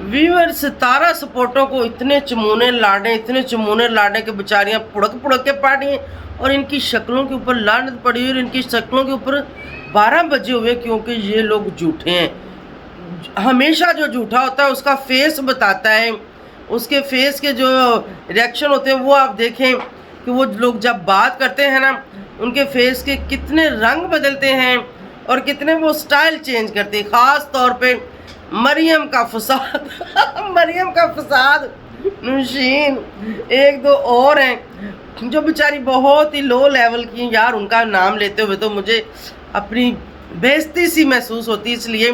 Weaver सितारा सपोर्टों को इतने चमूने लाडे के बेचारियां पुड़क के पाड़ी हैं और इनकी शक्लों के ऊपर लानत पड़ी और इनकी शक्लों के ऊपर 12 बजे हुए, क्योंकि ये लोग झूठे हैं। हमेशा जो झूठा होता है उसका फेस बताता है, उसके फेस के जो रिएक्शन होते हैं वो आप देखें कि वो लोग जब बात करते हैं ना, उनके फेस के कितने रंग बदलते हैं और कितने वो स्टाइल चेंज करते हैं। ख़ास तौर पे मरियम का फसाद मरियम का फसाद, नौशीन, एक दो और हैं जो बेचारी बहुत ही लो लेवल की हैं। यार उनका नाम लेते हुए तो मुझे अपनी बेइज्जती सी महसूस होती, इसलिए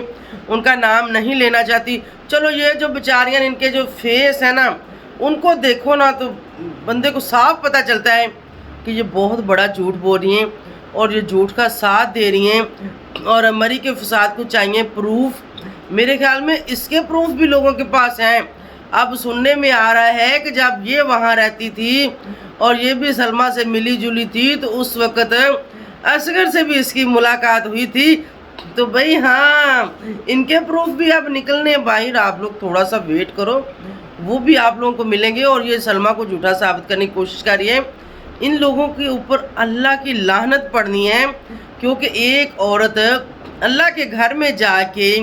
उनका नाम नहीं लेना चाहती। चलो ये जो बेचारियां, इनके जो फेस है ना, उनको देखो ना तो बंदे को साफ पता चलता है कि ये बहुत बड़ा झूठ बोल रही हैं और ये झूठ का साथ दे रही हैं। और मरी के फसाद को चाहिए प्रूफ। मेरे ख्याल में इसके प्रूफ भी लोगों के पास हैं। अब सुनने में आ रहा है कि जब ये वहाँ रहती थी और ये भी सलमा से मिली जुली थी तो उस वक़्त असगर से भी इसकी मुलाकात हुई थी। तो भाई हाँ, इनके प्रूफ भी अब निकलने बाहर। आप लोग थोड़ा सा वेट करो, वो भी आप लोगों को मिलेंगे। और ये सलमा को झूठा साबित करने की कोशिश कर रही है। इन लोगों के ऊपर अल्लाह की लानत पड़नी है, क्योंकि एक औरत अल्लाह के घर में जाके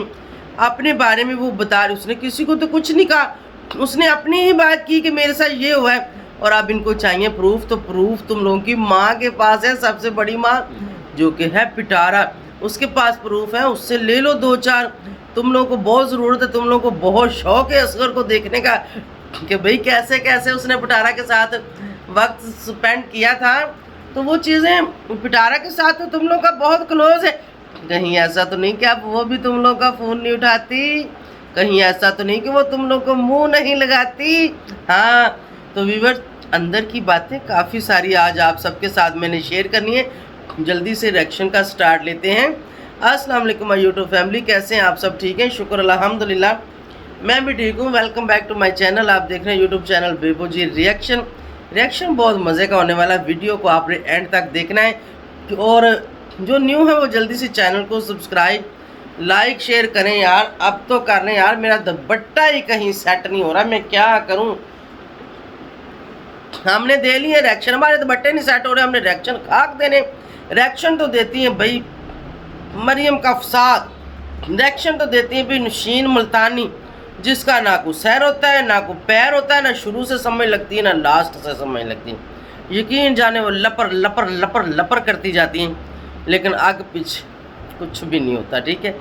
अपने बारे में वो बता रही, उसने किसी को तो कुछ नहीं कहा, उसने अपनी ही बात की कि मेरे साथ ये हुआ है। और अब इनको चाहिए प्रूफ, तो प्रूफ तुम लोगों की माँ के पास है, सबसे बड़ी माँ जो कि है पिटारा, उसके पास प्रूफ है, उससे ले लो 2-4। तुम लोगों को बहुत ज़रूरत है, तुम लोगों को बहुत शौक है असगर को देखने का कि भाई कैसे कैसे उसने पिटारा के साथ वक्त स्पेंड किया था। तो वो चीज़ें, पिटारा के साथ तो तुम लोग का बहुत क्लोज है। कहीं ऐसा तो नहीं कि अब वो भी तुम लोग का फ़ोन नहीं उठाती, कहीं ऐसा तो नहीं कि वो तुम लोग को मुंह नहीं लगाती। हाँ तो व्यूअर्स, अंदर की बातें काफ़ी सारी आज आप सबके साथ मैंने शेयर करनी है। जल्दी से रिएक्शन का स्टार्ट लेते हैं। अस्सलाम वालेकुम माय यूट्यूब फैमिली, कैसे हैं आप सब? ठीक हैं, शुक्र अल्हम्दुलिल्लाह, मैं भी ठीक हूँ। Welcome back to my channel. आप देख रहे हैं YouTube channel Bebo ji reaction बहुत मज़े का होने वाला। वीडियो को आपने एंड तक देखना है और जो न्यू है वो जल्दी से चैनल को सब्सक्राइब, लाइक, शेयर करें यार। अब तो कर लें यार, मेरा दुपट्टा ही कहीं सेट नहीं हो रहा, मैं क्या करूं। हमने दे लिए रिएक्शन, हमारे दुपट्टे नहीं सेट हो रहे, हमने रिएक्शन खाक देने। रिएक्शन तो देती हैं भाई मरियम का फसाद, रिएक्शन तो देती हैं भाई नौशीन मुल्तानी, जिसका ना कोई सैर होता है, ना कोई पैर होता है, ना शुरू से समझ लगती है, ना लास्ट से समझ लगती है। यकीन जाने वो लपर लपर लपर लपर करती जाती हैं, लेकिन आगे पीछे कुछ भी नहीं होता। ठीक है।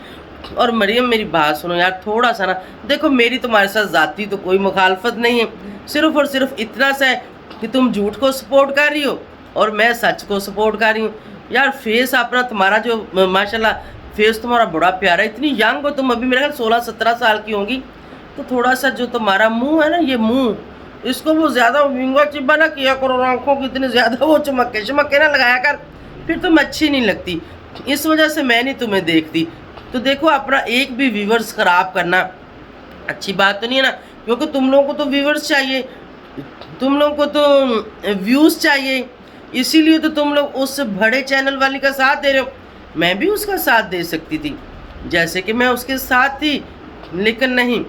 और मरियम मेरी बात सुनो यार, थोड़ा सा ना देखो, मेरी तुम्हारे साथ ज़ाती तो कोई मुखालफत नहीं है, सिर्फ और सिर्फ इतना सा है कि तुम झूठ को सपोर्ट कर रही हो और मैं सच को सपोर्ट कर रही हूँ। यार फेस अपना तुम्हारा जो माशाल्लाह फेस तुम्हारा बड़ा प्यारा है, इतनी यंग हो तुम, अभी मेरे ख्याल 16-17 साल की होंगी। तो थोड़ा सा जो तुम्हारा मुँह है ना, ये मुँह, इसको वो ज़्यादा विंगा चिब्बा ना किया करो, आँखों की इतनी ज़्यादा वो चमक्के ना लगाया कर, फिर तुम अच्छी नहीं लगती। इस वजह से मैं नहीं तुम्हें देखती। तो देखो, अपना एक भी व्यूवर्स ख़राब करना अच्छी बात तो नहीं है ना, क्योंकि तुम लोगों को तो व्यूवर्स चाहिए, तुम लोगों को तो व्यूज़ चाहिए, इसीलिए तो तुम लोग उस बड़े चैनल वाली का साथ दे रहे हो। मैं भी उसका साथ दे सकती थी, जैसे कि मैं उसके साथ थी, लेकिन नहीं,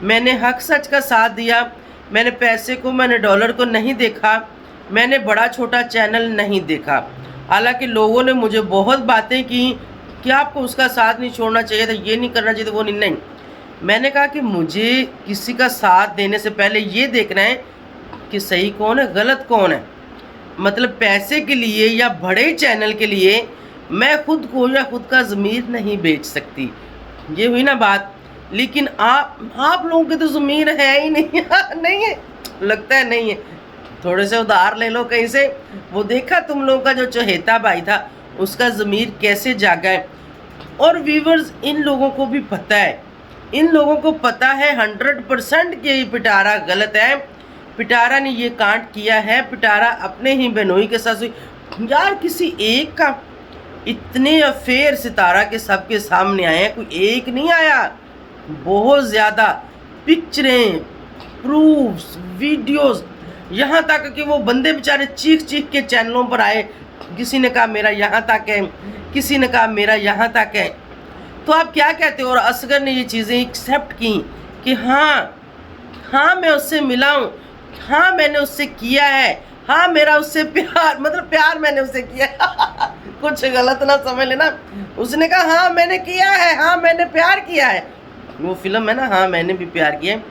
मैंने हक सच का साथ दिया। मैंने पैसे को, मैंने डॉलर को नहीं देखा, मैंने बड़ा छोटा चैनल नहीं देखा। हालांकि लोगों ने मुझे बहुत बातें की कि आपको उसका साथ नहीं छोड़ना चाहिए था, ये नहीं करना चाहिए था, वो नहीं। मैंने कहा कि मुझे किसी का साथ देने से पहले ये देखना है कि सही कौन है, गलत कौन है। मतलब पैसे के लिए या बड़े चैनल के लिए मैं खुद को या खुद का ज़मीर नहीं बेच सकती, ये हुई ना बात। लेकिन आप लोगों की तो ज़मीर है ही नहीं नहीं है, लगता है नहीं है। थोड़े से उधार ले लो कहीं से। वो देखा तुम लोगों का जो चहेता भाई था, उसका ज़मीर कैसे जागा है। और व्यूवर्स, इन लोगों को भी पता है, इन लोगों को पता है 100% कि ये पिटारा गलत है, पिटारा ने ये कांड किया है, पिटारा अपने ही बहनोई के साथ हुई। यार किसी एक का, इतने अफेयर सितारा के सबके सामने आए हैं, कोई एक नहीं आया, बहुत ज़्यादा पिक्चरें, प्रूफ्स, वीडियोस, यहाँ तक कि वो बंदे बेचारे चीख चीख के चैनलों पर आए। किसी ने कहा मेरा यहाँ तक है, किसी ने कहा मेरा यहाँ तक है। तो आप क्या कहते हो? और असगर ने ये चीज़ें एक्सेप्ट की कि हाँ मैं उससे मिला हूँ, हाँ मैंने उससे किया है, हाँ मेरा उससे प्यार, मतलब प्यार मैंने उससे किया है। कुछ गलत ना समझ लेना। उसने कहा हाँ मैंने किया है, हाँ मैंने प्यार किया है, वो फिल्म है ना, हाँ मैंने भी प्यार किया है।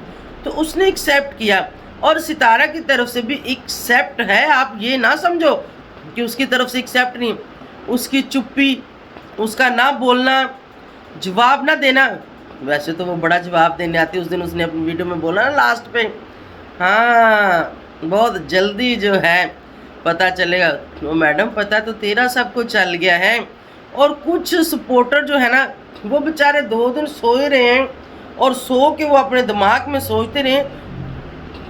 तो उसने एक्सेप्ट किया, और सितारा की तरफ से भी एक्सेप्ट है। आप ये ना समझो कि उसकी तरफ से एक्सेप्ट नहीं। उसकी चुप्पी, उसका ना बोलना, जवाब ना देना, वैसे तो वो बड़ा जवाब देने आती है। उस दिन उसने अपनी वीडियो में बोला ना लास्ट पे, हाँ बहुत जल्दी जो है पता चलेगा। तो मैडम पता तो तेरा सब कुछ चल गया है। और कुछ सपोर्टर जो है ना, वो बेचारे 2 दिन सोए रहे हैं, और सो के वो अपने दिमाग में सोचते रहे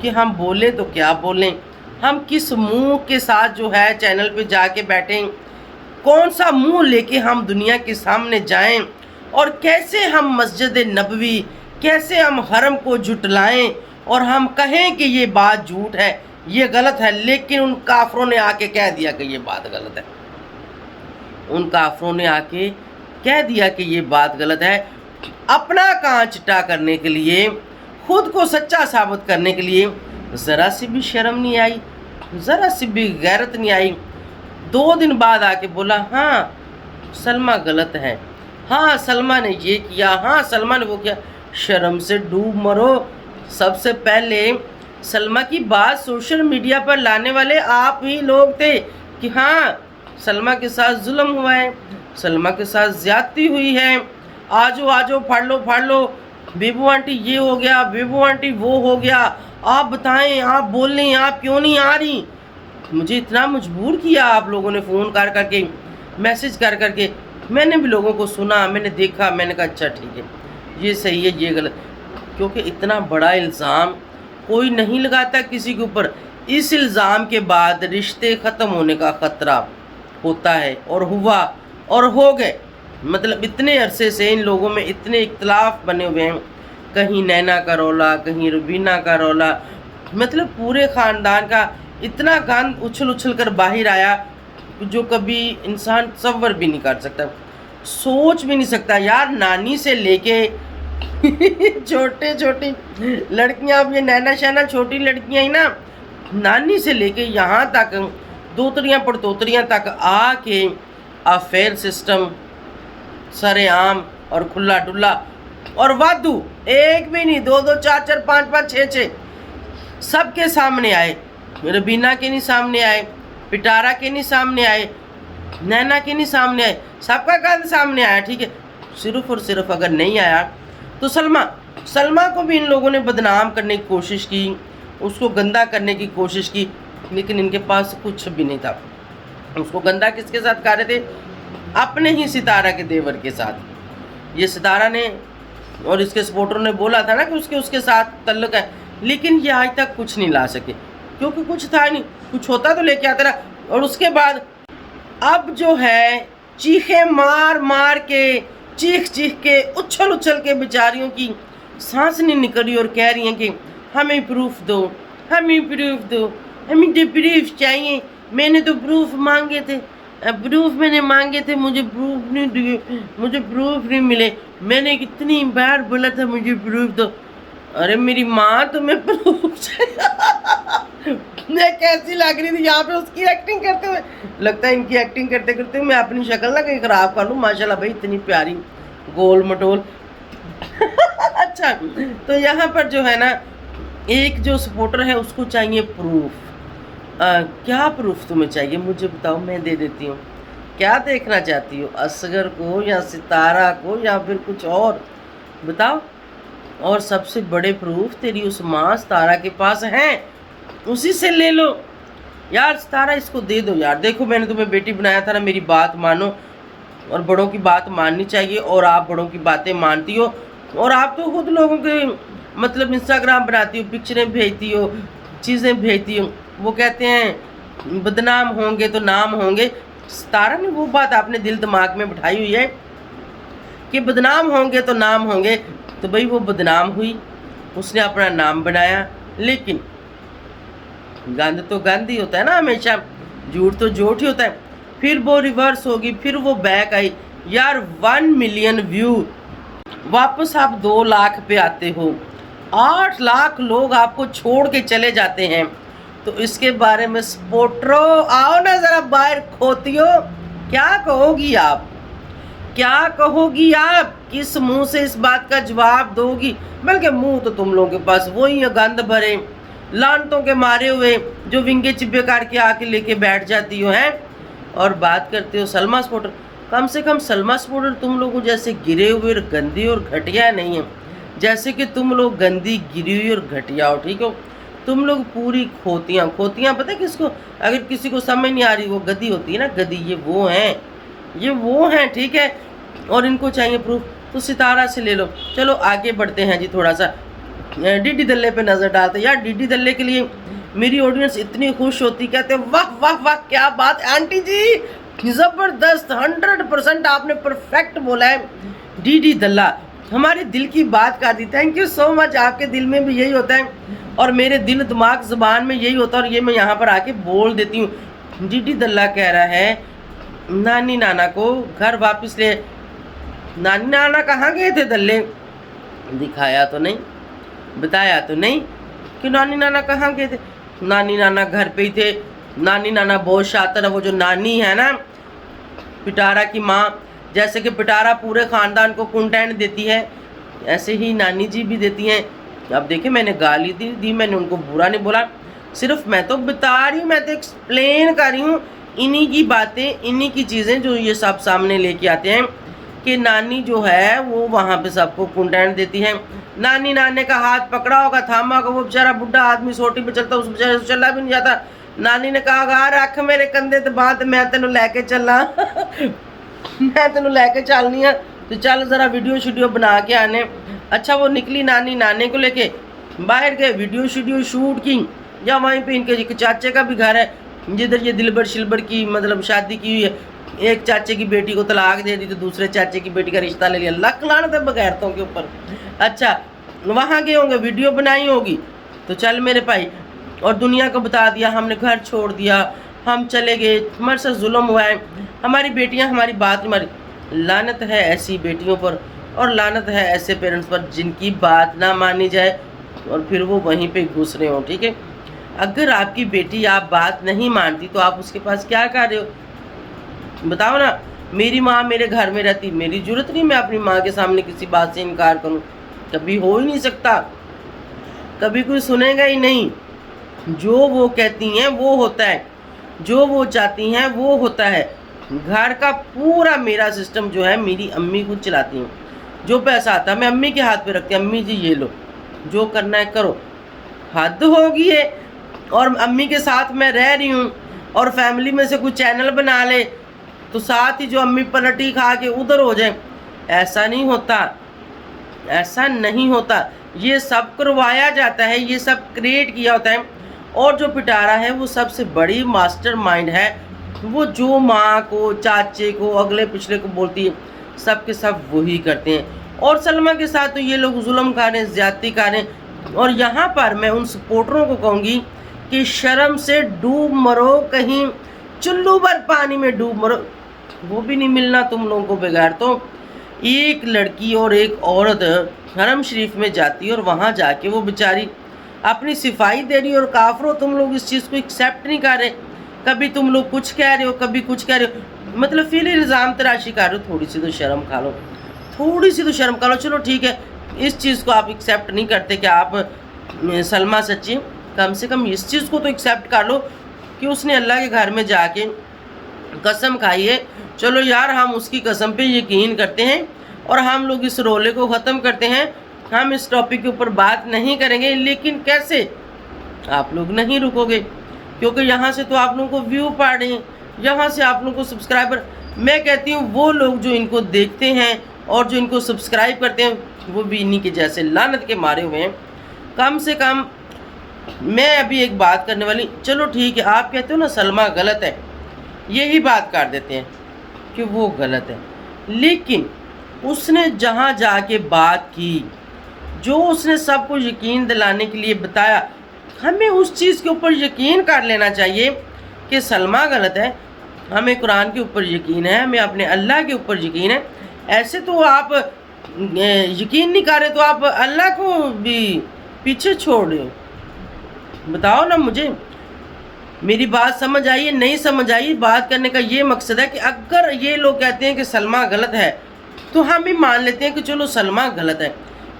कि हम बोले तो क्या बोलें, हम किस मुंह के साथ जो है चैनल पे जाके बैठें, कौन सा मुंह लेके हम दुनिया के सामने जाएं, और कैसे हम मस्जिद नबवी, कैसे हम हरम को झुटलाएं, और हम कहें कि ये बात झूठ है, ये गलत है। लेकिन उन काफरों ने आके कह दिया कि ये बात गलत है। उन काफरों ने आके कह दिया कि ये बात गलत है। अपना कान चिट्टा करने के लिए, खुद को सच्चा साबित करने के लिए ज़रा सी भी शर्म नहीं आई, ज़रा सी भी गैरत नहीं आई। 2 दिन बाद आके बोला हाँ सलमा गलत है, हाँ सलमा ने ये किया, हाँ सलमा ने वो किया। शर्म से डूब मरो। सबसे पहले सलमा की बात सोशल मीडिया पर लाने वाले आप ही लोग थे कि हाँ सलमा के साथ जुल्म हुआ है, सलमा के साथ ज़्यादती हुई है, आजो फाड़ लो, बेबू आंटी ये हो गया, बेबू आंटी वो हो गया, आप बताएं, आप बोल लें, आप क्यों नहीं आ रही। मुझे इतना मजबूर किया आप लोगों ने, फ़ोन कर करके, मैसेज कर करके। मैंने भी लोगों को सुना, मैंने देखा, मैंने कहा अच्छा ठीक है, ये सही है, ये गलत। क्योंकि इतना बड़ा इल्ज़ाम कोई नहीं लगाता किसी के ऊपर। इस इल्ज़ाम के बाद रिश्ते ख़त्म होने का ख़तरा होता है, और हुआ और हो गए। मतलब इतने अरसे से इन लोगों में इतने इख्तलाफ बने हुए हैं, कहीं नैना का रौला, कहीं रुबीना का रौला, मतलब पूरे ख़ानदान का इतना गंद उछल कर बाहर आया जो कभी इंसान तसव्वुर भी नहीं कर सकता, सोच भी नहीं सकता। यार नानी से लेके छोटी लड़कियां, अब ये नैना शैना छोटी लड़कियां ही ना, नानी से लेके यहाँ तक दोतरियाँ पड़तोतरियाँ तक आके अफेयर सिस्टम सरेआम और खुला डुल्ला और वादू, एक भी नहीं, 2 2 4 4 5 5 6 6 सबके सामने आए। रबीना के नहीं सामने आए, पिटारा के नहीं सामने आए, नैना के नहीं सामने आए, सबका गंद सामने आया। ठीक है, सिर्फ और सिर्फ अगर नहीं आया तो सलमा को भी इन लोगों ने बदनाम करने की कोशिश की, उसको गंदा करने की कोशिश की, लेकिन इनके पास कुछ भी नहीं था। उसको गंदा किसके साथ कर रहे थे? अपने ही सितारा के देवर के साथ। ये सितारा ने और इसके सपोर्टरों ने बोला था ना कि उसके साथ तल्लुक है, लेकिन ये आज तक कुछ नहीं ला सके, क्योंकि कुछ था नहीं। कुछ होता तो लेके आता रहा। और उसके बाद अब जो है चीखे मार के, चीख के, उछल के बेचारियों की सांस नहीं निकल रही, और कह रही हैं कि हमें प्रूफ दो, हमें तो प्रूफ चाहिए। मैंने तो प्रूफ मांगे थे, प्रूफ मैंने मांगे थे, मुझे प्रूफ नहीं दिए, मुझे प्रूफ नहीं मिले। मैंने कितनी बार बोला था मुझे प्रूफ दो। अरे मेरी माँ, तुम्हें प्रूफ चाहिए। मैं कैसी लग रही थी यहाँ पे उसकी एक्टिंग करते हुए। लगता है इनकी एक्टिंग करते करते मैं अपनी शक्ल ना कहीं ख़राब कर लूँ। माशाल्लाह भाई, इतनी प्यारी गोल मटोल। अच्छा, तो यहाँ पर जो है ना, एक जो सपोर्टर है उसको चाहिए प्रूफ। क्या प्रूफ तुम्हें चाहिए मुझे बताओ, मैं दे देती हूँ। क्या देखना चाहती हो, असगर को या सितारा को या फिर कुछ और, बताओ। और सबसे बड़े प्रूफ तेरी उस माँ सितारा के पास हैं, उसी से ले लो यार। सितारा इसको दे दो यार। देखो मैंने तुम्हें बेटी बनाया था ना, मेरी बात मानो, और बड़ों की बात माननी चाहिए। और आप बड़ों की बातें मानती हो, और आप तो खुद लोगों के मतलब इंस्टाग्राम बनाती हो, पिक्चरें भेजती हो, चीज़ें भेजती हो। वो कहते हैं बदनाम होंगे तो नाम होंगे। सितारा ने वो बात आपने दिल दिमाग में बिठाई हुई है कि बदनाम होंगे तो नाम होंगे। तो भाई वो बदनाम हुई, उसने अपना नाम बनाया, लेकिन गंद तो गंद ही होता है ना हमेशा, झूठ तो झूठ ही होता है। फिर वो रिवर्स होगी, फिर वो बैक आई। यार 1 मिलियन व्यू, वापस आप 2 लाख पे आते हो, 8 लाख लोग आपको छोड़ के चले जाते हैं, तो इसके बारे में सपोर्टरो आओ ना जरा बाहर खोतियो, क्या कहोगी आप, क्या कहोगी आप, किस मुंह से इस बात का जवाब दोगी। बल्कि मुंह तो तुम लोगों के पास वही है, गंद भरे लानतों के मारे हुए, जो विंगे चिब्बे करके आके लेके बैठ जाती हो हैं और बात करते हो सलमा सपोर्टर। कम से कम सलमा सपोर्टर तुम लोगों जैसे गिरे हुए और गंदी और घटिया नहीं है, जैसे कि तुम लोग गंदी गिरी हुई और घटिया हो, ठीक हो। तुम लोग पूरी खोतियाँ पता है किसको, अगर किसी को समझ नहीं आ रही, वो गधी होती है ना, गधी, ये वो हैं, ठीक है। और इनको चाहिए प्रूफ, तो सितारा से ले लो। चलो आगे बढ़ते हैं जी, थोड़ा सा डीडी दल्ले पे नज़र डालते हैं। यार डीडी दल्ले के लिए मेरी ऑडियंस इतनी खुश होती, कहते वाह वाह वाह क्या बात आंटी जी, ज़बरदस्त, 100% आपने परफेक्ट बोला है। डीडी दल्ला हमारे दिल की बात कर दी, थैंक यू सो मच। आपके दिल में भी यही होता है और मेरे दिल दिमाग ज़बान में यही होता है, और ये मैं यहाँ पर आके बोल देती हूँ। डीडी दल्ला कह रहा है नानी नाना को घर वापस ले। नानी नाना कहाँ गए थे दल्ले, दिखाया तो नहीं, बताया तो नहीं कि नानी नाना कहाँ गए थे। नानी नाना घर पे ही थे। नानी नाना बहुत शातिर है। वो जो नानी है ना पिटारा की माँ, जैसे कि पिटारा पूरे ख़ानदान को कंटेंट देती है, ऐसे ही नानी जी भी देती हैं। अब देखिए मैंने गाली दी, मैंने उनको बुरा नहीं बोला, सिर्फ मैं तो बता रही हूँ, मैं तो एक्सप्लेन कर रही हूँ इन्हीं की बातें, इन्हीं की चीज़ें जो ये सब सामने लेके आते हैं कि नानी जो है वो वहाँ पे सबको कंटेंट देती है। नानी नाने का हाथ पकड़ा होगा, थामा होगा, वो बेचारा बुढ़ा आदमी सोटी पे चलता, उस बेचारे से चला भी नहीं जाता। नानी ने कहा रख मेरे कंधे ते बात, मैं तेन लैके चलना मैं तेन लैके चलनी है, तो चल ज़रा वीडियो बना के आने। अच्छा वो निकली नानी नाने को लेके बाहर गए, वीडियो शूट की, या वहीं पे इनके एक चाचे का भी घर है जिधर ये दिलबर शिलबर की मतलब शादी की हुई है। एक चाचे की बेटी को तलाक दे दी तो दूसरे चाचे की बेटी का रिश्ता ले लिया, लक लानत है बगैरतों के ऊपर। अच्छा वहाँ गए होंगे, वीडियो बनाई होगी, तो चल मेरे भाई, और दुनिया को बता दिया हमने घर छोड़ दिया, हम चले गए, हमारे साथ जुल्म हुआ है, हमारी बेटियाँ हमारी बात नहीं मानी। लानत है ऐसी बेटियों पर, और लानत है ऐसे पेरेंट्स पर जिनकी बात ना मानी जाए और फिर वो वहीं पे घुस रहे हो, ठीक है। अगर आपकी बेटी आप बात नहीं मानती तो आप उसके पास क्या कर रहे हो, बताओ ना। मेरी माँ मेरे घर में रहती, मेरी जरूरत नहीं मैं अपनी माँ के सामने किसी बात से इनकार करूँ, कभी हो ही नहीं सकता, कभी कोई सुनेगा ही नहीं। जो वो कहती हैं वो होता है, जो वो चाहती हैं वो होता है। घर का पूरा मेरा सिस्टम जो है मेरी अम्मी खुद चलाती हैं। जो पैसा आता है मैं अम्मी के हाथ पे रखती हूँ, अम्मी जी ये लो, जो करना है करो। हद होगी है। और अम्मी के साथ मैं रह रही हूँ और फैमिली में से कोई चैनल बना ले तो साथ ही जो अम्मी पलटी खा के उधर हो जाए, ऐसा नहीं होता, ऐसा नहीं होता। ये सब करवाया जाता है, ये सब क्रिएट किया होता है। और जो पिटारा है वो सबसे बड़ी मास्टरमाइंड है, वो जो माँ को चाचे को अगले पिछले को बोलती है सब के सब वही करते हैं। और सलमा के साथ तो ये लोग जुल्म खा रहे हैं, ज़्यादती खा रहे हैं। और यहाँ पर मैं उन सपोर्टरों को कहूँगी कि शर्म से डूब मरो, कहीं चुल्लू भर पानी में डूब मरो, वो भी नहीं मिलना तुम लोगों को बगैर। तो एक लड़की और एक औरत हरम शरीफ में जाती है और वहाँ जाके वो बेचारी अपनी सिफाई दे रही, और काफरों तुम लोग इस चीज़ को एक्सेप्ट नहीं कर रहे। कभी तुम लोग कुछ कह रहे हो, कभी कुछ कह रहे हो, मतलब फिर इल्ज़ाम तराशी कर रहे हो। थोड़ी सी तो शर्म खा लो, थोड़ी सी तो शर्म खा लो। चलो ठीक है, इस चीज़ को आप एक्सेप्ट नहीं करते कि आप सलमा सच्ची, कम से कम इस चीज़ को तो एक्सेप्ट कर लो कि उसने अल्लाह के घर में जाके कसम खाई है। चलो यार हम उसकी कसम पे यकीन करते हैं और हम लोग इस रोले को ख़त्म करते हैं। हम इस टॉपिक के ऊपर बात नहीं करेंगे, लेकिन कैसे आप लोग नहीं रुकोगे, क्योंकि यहाँ से तो आप लोगों को व्यू पा रहे हैं, यहाँ से आप लोगों को सब्सक्राइबर। मैं कहती हूँ वो लोग जो इनको देखते हैं और जो इनको सब्सक्राइब करते हैं वो भी इन्हीं के जैसे लानत के मारे हुए हैं। कम से कम मैं अभी एक बात करने वाली, चलो ठीक है आप कहते हो ना सलमा गलत है, यही बात कर देते हैं कि वो गलत है, लेकिन उसने जहाँ जाके बात की, जो उसने सबको यकीन दिलाने के लिए बताया, हमें उस चीज़ के ऊपर यकीन कर लेना चाहिए कि सलमा गलत है। हमें कुरान के ऊपर यकीन है, हमें अपने अल्लाह के ऊपर यकीन है। ऐसे तो आप यकीन नहीं कर रहे तो आप अल्लाह को भी पीछे छोड़ रहे हो? बताओ ना मुझे। मेरी बात समझ आई है? नहीं समझ आई? बात करने का ये मकसद है कि अगर ये लोग कहते हैं कि सलमा गलत है तो हम भी मान लेते हैं कि चलो सलमा गलत है,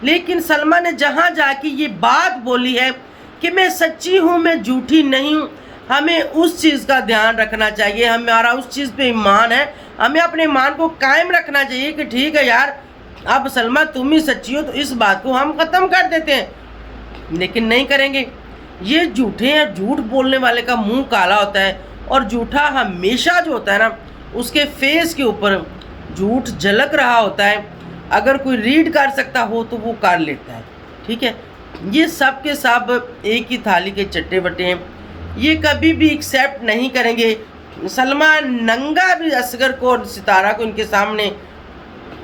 लेकिन सलमा ने जहाँ जाके ये बात बोली है कि मैं सच्ची हूँ, मैं झूठी नहीं हूँ, हमें उस चीज़ का ध्यान रखना चाहिए। हमारा उस चीज़ पे ईमान है, हमें अपने ईमान को कायम रखना चाहिए कि ठीक है यार, अब सलमा तुम ही सच्ची हो तो इस बात को हम ख़त्म कर देते हैं। लेकिन नहीं करेंगे। ये झूठे हैं, झूठ बोलने वाले का मुंह काला होता है, और झूठा हमेशा जो होता है ना, उसके फेस के ऊपर झूठ झलक रहा होता है। अगर कोई रीड कर सकता हो तो वो कर लेता है, ठीक है। ये सब के सब एक ही थाली के चट्टे बट्टे हैं। ये कभी भी एक्सेप्ट नहीं करेंगे। सलमा नंगा भी असगर को और सितारा को इनके सामने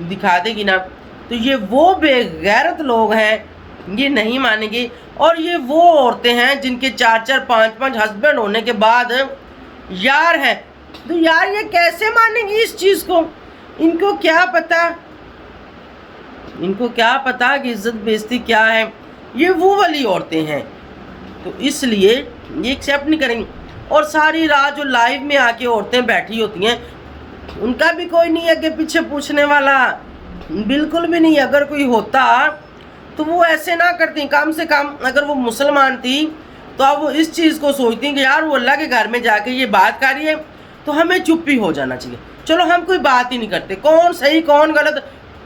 दिखा देगी ना, तो ये वो बेगैरत लोग हैं, ये नहीं मानेंगे। और ये वो औरतें हैं जिनके 4-4 5-5 हस्बैंड होने के बाद यार हैं, तो यार ये कैसे मानेंगी इस चीज़ को? इनको क्या पता, इनको क्या पता कि इज्जत बेइज्जती क्या है। ये वो वाली औरतें हैं, तो इसलिए ये एक्सेप्ट नहीं करेंगी। और सारी रात जो लाइव में आके औरतें बैठी होती हैं, उनका भी कोई नहीं है आगे पीछे पूछने वाला, बिल्कुल भी नहीं। अगर कोई होता तो वो ऐसे ना करती। कम से कम अगर वो मुसलमान थी तो अब वो इस चीज़ को सोचती कि यार वो अल्लाह के घर में जाके ये बात कर रही है तो हमें चुप ही हो जाना चाहिए, चलो हम कोई बात ही नहीं करते, कौन सही कौन गलत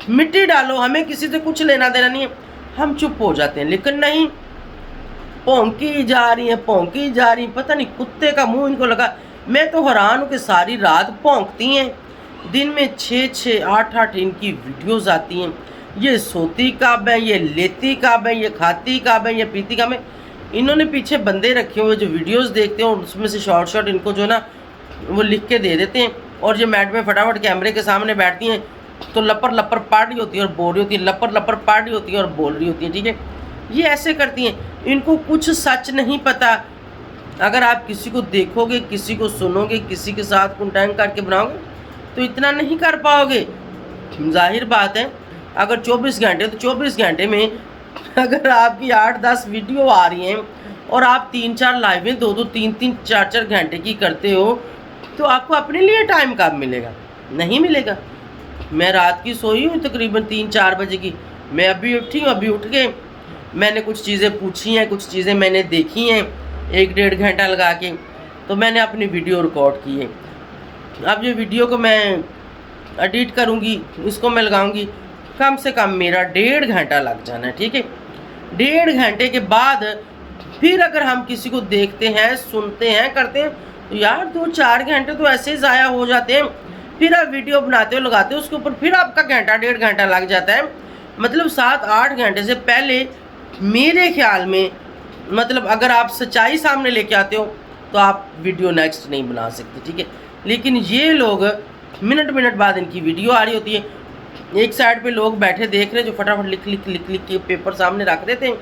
मिट्टी डालो, हमें किसी से कुछ लेना देना नहीं है, हम चुप हो जाते हैं। लेकिन नहीं, भौंकी जा रही है, भौंकी जा रही, पता नहीं कुत्ते का मुंह इनको लगा। मैं तो हैरान हूँ कि सारी रात भौंकती हैं, दिन में 6-6 8-8 इनकी वीडियोस आती हैं। ये सोती कब है, ये लेती कब है, ये खाती कब है, ये पीती कब है। इन्होंने पीछे बंदे रखे हुए जो वीडियोस देखते हैं और उसमें से शॉर्ट इनको जो ना वो लिख के दे देते हैं, और ये मैट में फटाफट कैमरे के सामने बैठती हैं तो लपर लपर पढ़ रही होती है और बोल रही होती है, लपर लपर पढ़ रही होती है और बोल रही होती है, ठीक है। ये ऐसे करती हैं, इनको कुछ सच नहीं पता। अगर आप किसी को देखोगे, किसी को सुनोगे, किसी के साथ कॉन्टैक्ट करके बनाओगे तो इतना नहीं कर पाओगे। जाहिर बात है, अगर 24 घंटे तो 24 घंटे में अगर आपकी 8-10 वीडियो आ रही हैं और आप 3-4 लाइवें 2-2 3-3 4-4 घंटे की करते हो तो आपको अपने लिए टाइम कब मिलेगा? नहीं मिलेगा। मैं रात की सोई हूँ तकरीबन 3-4 बजे की, मैं अभी उठी हूँ, अभी उठ के मैंने कुछ चीज़ें पूछी हैं, कुछ चीज़ें मैंने देखी हैं 1-1.5 घंटा लगा के, तो मैंने अपनी वीडियो रिकॉर्ड की है। अब ये वीडियो को मैं एडिट करूँगी, इसको मैं लगाऊँगी, कम से कम मेरा 1.5 घंटा लग जाना है, ठीक है। 1.5 घंटे के बाद फिर अगर हम किसी को देखते हैं, सुनते हैं, करते हैं तो यार 2-4 घंटे तो ऐसे ही ज़ाया हो जाते हैं। फिर आप वीडियो बनाते हो, लगाते हो, उसके ऊपर फिर आपका घंटा 1.5 घंटा लग जाता है। मतलब 7-8 घंटे से पहले मेरे ख्याल में, मतलब अगर आप सच्चाई सामने लेके आते हो तो आप वीडियो नेक्स्ट नहीं बना सकते, ठीक है। लेकिन ये लोग मिनट बाद इनकी वीडियो आ रही होती है, एक साइड पे लोग बैठे देख रहे हैं जो फटाफट लिख के पेपर सामने रख देते हैं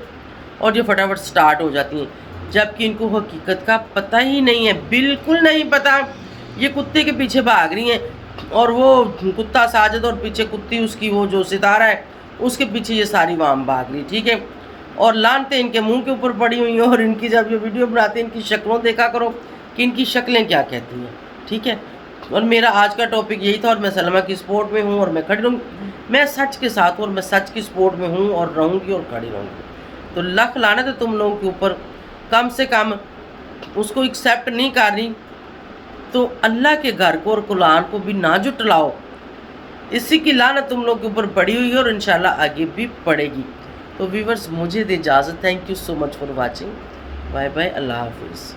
और ये फटाफट स्टार्ट हो जाती हैं, जबकि इनको हकीकत का पता ही नहीं है, बिल्कुल नहीं पता। ये कुत्ते के पीछे भाग रही हैं और वो कुत्ता साजिद और पीछे कुत्ती उसकी वो जो सितारा है उसके पीछे ये सारी वाम भाग रही, ठीक है। और लानते इनके मुंह के ऊपर पड़ी हुई हैं। और इनकी जब ये वीडियो बनाते हैं इनकी शक्लों देखा करो कि इनकी शक्लें क्या कहती हैं, ठीक है। और मेरा आज का टॉपिक यही था और मैं सलमा की सपोर्ट में हूँ और मैं खड़ी रहूँगी, मैं सच के साथ और मैं सच की सपोर्ट में हूँ और रहूँगी और खड़ी रहूँगी। तो लख लानत है तुम लोगों के ऊपर, कम से कम उसको एक्सेप्ट नहीं कर रही तो अल्लाह के घर को और कुरान को भी ना जुटलाओ। इसी की लानत तुम लोग के ऊपर पड़ी हुई है और इंशाल्लाह आगे भी पड़ेगी। तो व्यूअर्स मुझे दे इजाज़त, thank you so much for watching, bye bye, अल्लाह हाफिज़।